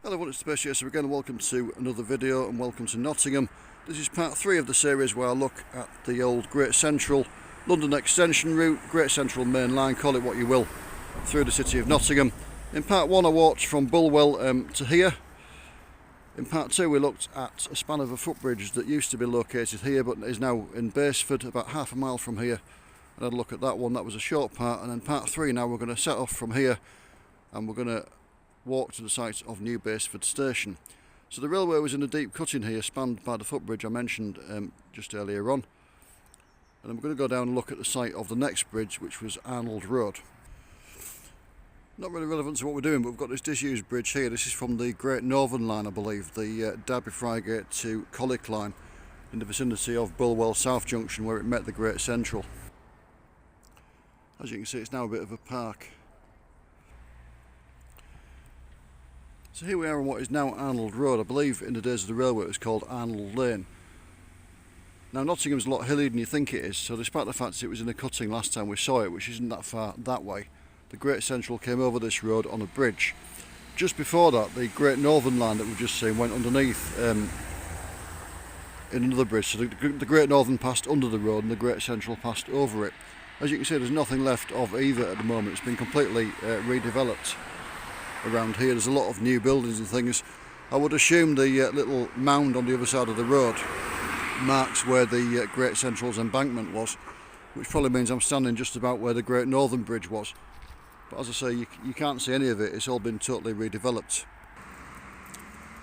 Hello everyone, it's the Basford again, and welcome to another video and welcome to Nottingham. This is part 3 of the series where I look at the old Great Central London extension route, Great Central main line, call it what you will, through the city of Nottingham. In part 1 I walked from Bulwell to here. In part 2 we looked at a span of a footbridge that used to be located here but is now in Basford, about half a mile from here. And I had a look at that one. That was a short part, and then part 3 now we're going to set off from here and we're going to walk to the site of New Basford Station. So the railway was in a deep cutting here, spanned by the footbridge I mentioned just earlier on. And then we're going to go down and look at the site of the next bridge, which was Arnold Road. Not really relevant to what we're doing, but we've got this disused bridge here. This is from the Great Northern line, I believe, the Derby-Friargate to Colwick line, in the vicinity of Bulwell South Junction, where it met the Great Central. As you can see, it's now a bit of a park. So here we are on what is now Arnold Road. I believe in the days of the railway it was called Arnold Lane. Now Nottingham's a lot hillier than you think it is, so despite the fact that it was in a cutting last time we saw it, which isn't that far that way, the Great Central came over this road on a bridge. Just before that, the Great Northern line that we've just seen went underneath in another bridge. So the Great Northern passed under the road and the Great Central passed over it. As you can see, there's nothing left of either at the moment. It's been completely redeveloped around here. There's a lot of new buildings and things. I would assume the little mound on the other side of the road marks where the Great Central's embankment was, which probably means I'm standing just about where the Great Northern Bridge was. But as I say, you can't see any of it. It's all been totally redeveloped.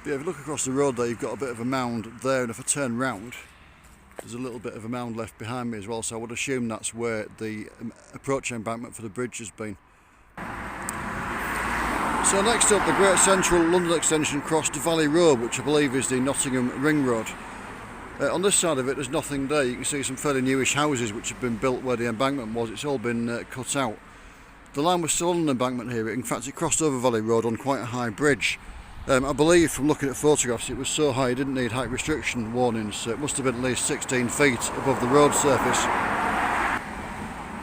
But yeah, if you look across the road there, you've got a bit of a mound there, and if I turn round, there's a little bit of a mound left behind me as well, so I would assume that's where the approach embankment for the bridge has been. So next up, the Great Central London extension crossed Valley Road, which I believe is the Nottingham Ring Road. On this side of it, there's nothing there. You can see some fairly newish houses which have been built where the embankment was. It's all been cut out. The line was still on an embankment here. In fact, it crossed over Valley Road on quite a high bridge. I believe from looking at photographs it was so high it didn't need height restriction warnings, so it must have been at least 16 feet above the road surface.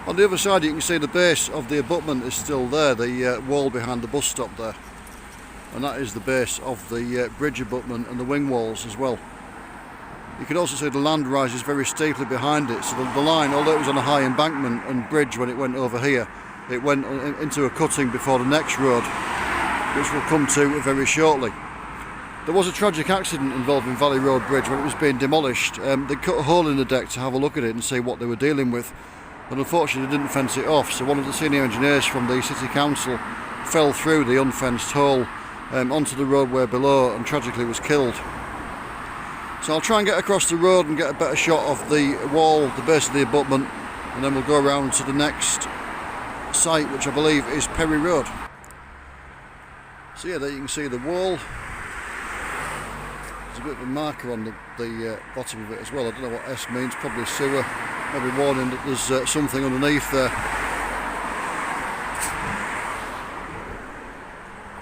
On the other side you can see the base of the abutment is still there, the wall behind the bus stop there. And that is the base of the bridge abutment and the wing walls as well. You can also see the land rises very steeply behind it, so the line, although it was on a high embankment and bridge when it went over here, it went into a cutting before the next road, which we'll come to very shortly. There was a tragic accident involving Valley Road Bridge when it was being demolished. They cut a hole in the deck to have a look at it and see what they were dealing with, and unfortunately they didn't fence it off, so one of the senior engineers from the City Council fell through the unfenced hole onto the roadway below and tragically was killed. So I'll try and get across the road and get a better shot of the wall, the base of the abutment, and then we'll go around to the next site, which I believe is Perry Road. So yeah, there you can see the wall. There's a bit of a marker on the bottom of it as well. I don't know what S means, probably sewer, maybe warning that there's something underneath there.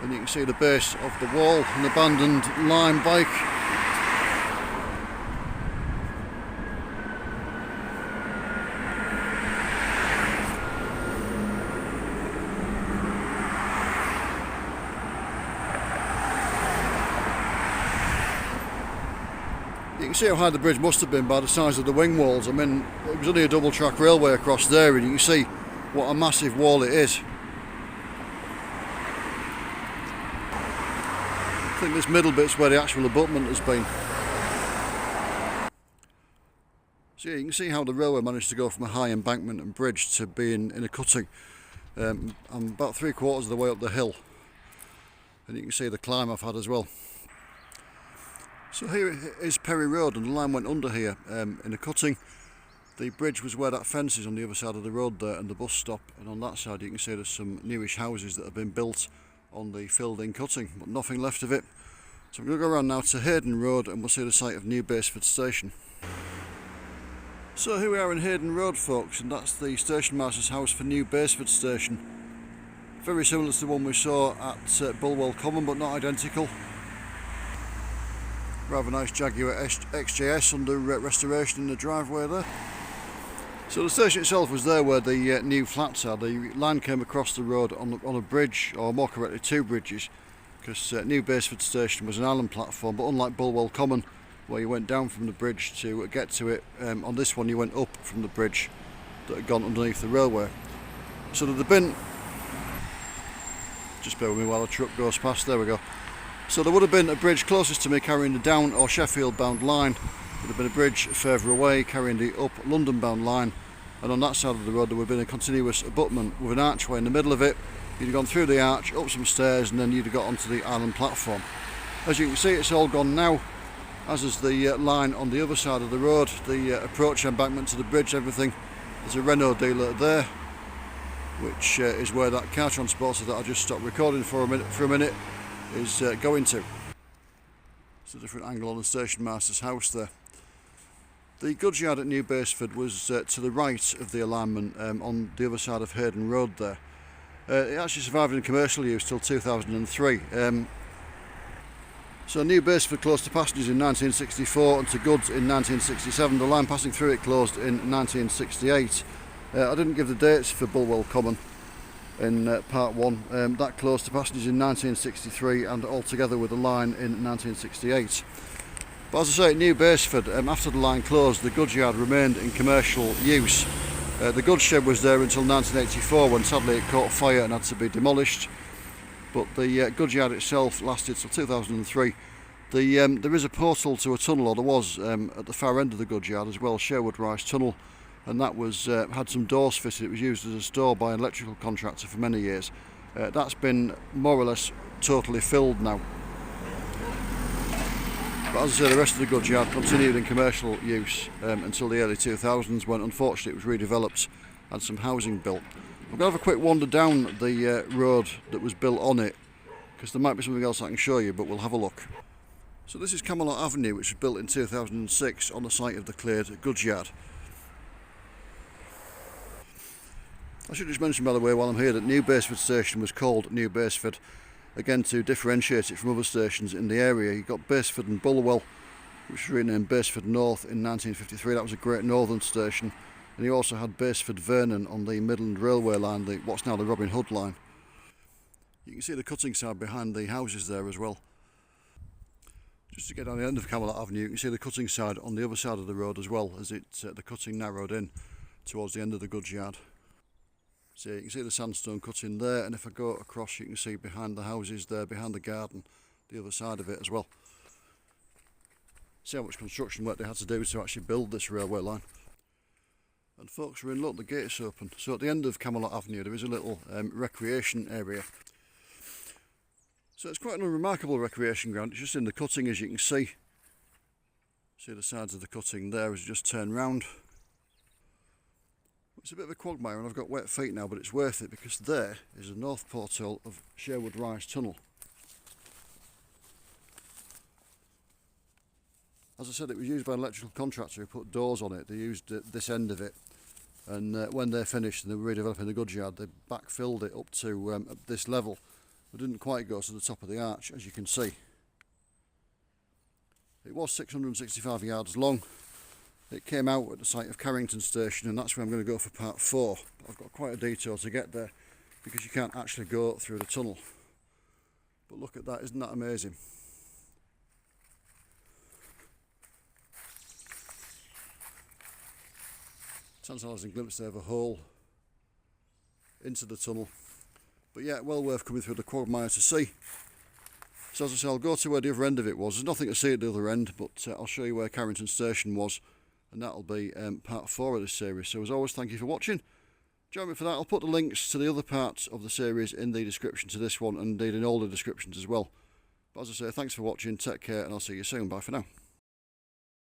And you can see the base of the wall, an abandoned lime bike. You can see how high the bridge must have been by the size of the wing walls. I mean, it was only a double track railway across there, and you can see what a massive wall it is. I think this middle bit's where the actual abutment has been. So yeah, you can see how the railway managed to go from a high embankment and bridge to being in a cutting. I'm about 3/4 of the way up the hill, and you can see the climb I've had as well. So here is Perry Road, and the line went under here in a cutting. The bridge was where that fence is on the other side of the road there, and the bus stop, and on that side you can see there's some newish houses that have been built on the filled-in cutting, but nothing left of it. So we're going to go around now to Hayden Road and we'll see the site of New Basford Station. So here we are in Hayden Road, folks, and that's the stationmaster's house for New Basford Station. Very similar to the one we saw at Bulwell Common, but not identical. Rather nice Jaguar XJS under restoration in the driveway there. So the station itself was there where the new flats are. The line came across the road on a bridge, or more correctly 2 bridges, because New Basford Station was an island platform, but unlike Bulwell Common, where you went down from the bridge to get to it, on this one you went up from the bridge that had gone underneath the railway. So there'd have been, just bear with me while a truck goes past, there we go. So there would have been a bridge closest to me carrying the down or Sheffield bound line, there would have been a bridge further away carrying the up London bound line, and on that side of the road there would have been a continuous abutment with an archway in the middle of it. You'd have gone through the arch, up some stairs, and then you'd have got onto the island platform. As you can see, it's all gone now, as is the line on the other side of the road, the approach embankment to the bridge, everything. There's a Renault dealer there, which is where that car transporter that I just stopped recording for a minute is going to. It's a different angle on the stationmaster's house there. The goods yard at New Basford was to the right of the alignment, on the other side of Hayden Road there. It actually survived in commercial use till 2003. So New Basford closed to passengers in 1964 and to goods in 1967. The line passing through it closed in 1968. I didn't give the dates for Bulwell Common in part 1. That closed to passengers in 1963 and altogether with the line in 1968. But as I say, at New Basford, after the line closed, the goods yard remained in commercial use. The goods shed was there until 1984, when sadly it caught fire and had to be demolished. But the goods yard itself lasted till 2003. There is a portal to a tunnel, or there was, at the far end of the goods yard as well, Sherwood Rise tunnel, and that was had some doors fitted. It was used as a store by an electrical contractor for many years. That's been more or less totally filled now. But as I say, the rest of the goods yard continued in commercial use until the early 2000s, when unfortunately it was redeveloped and some housing built. I'm going to have a quick wander down the road that was built on it, because there might be something else I can show you, but we'll have a look. So this is Camelot Avenue, which was built in 2006 on the site of the cleared goods yard. I should just mention, by the way, while I'm here, that New Basford Station was called New Basford, again to differentiate it from other stations in the area. You've got Basford and Bulwell, which was renamed Basford North in 1953. That was a Great Northern station. And you also had Basford Vernon on the Midland Railway line, what's now the Robin Hood line. You can see the cutting side behind the houses there as well. Just to get down the end of Camelot Avenue, you can see the cutting side on the other side of the road as well, as the cutting narrowed in towards the end of the goods yard. So you can see the sandstone cutting there, and if I go across you can see behind the houses there, behind the garden, the other side of it as well. See how much construction work they had to do to actually build this railway line. And folks, we're in, look, the gate's open. So at the end of Camelot Avenue there is a little recreation area. So it's quite a remarkable recreation ground. It's just in the cutting, as you can see. See the sides of the cutting there as you just turn round. It's a bit of a quagmire and I've got wet feet now, but it's worth it because there is the north porthole of Sherwood Rise tunnel. As I said, it was used by an electrical contractor who put doors on it. They used this end of it, and when they're finished and they were redeveloping the goods yard, they backfilled it up to this level. It didn't quite go to the top of the arch, as you can see. It was 665 yards long. It came out at the site of Carrington station, and that's where I'm going to go for part 4. But I've got quite a detour to get there because you can't actually go through the tunnel. But look at that, isn't that amazing? Tantalising glimpse there of a hole into the tunnel. But yeah, well worth coming through the quagmire to see. So as I say, I'll go to where the other end of it was. There's nothing to see at the other end, but I'll show you where Carrington station was, and that'll be part 4 of this series. So as always, thank you for watching. Join me for that. I'll put the links to the other parts of the series in the description to this one, and indeed in all the descriptions as well. But as I say, thanks for watching, take care, and I'll see you soon. Bye for now.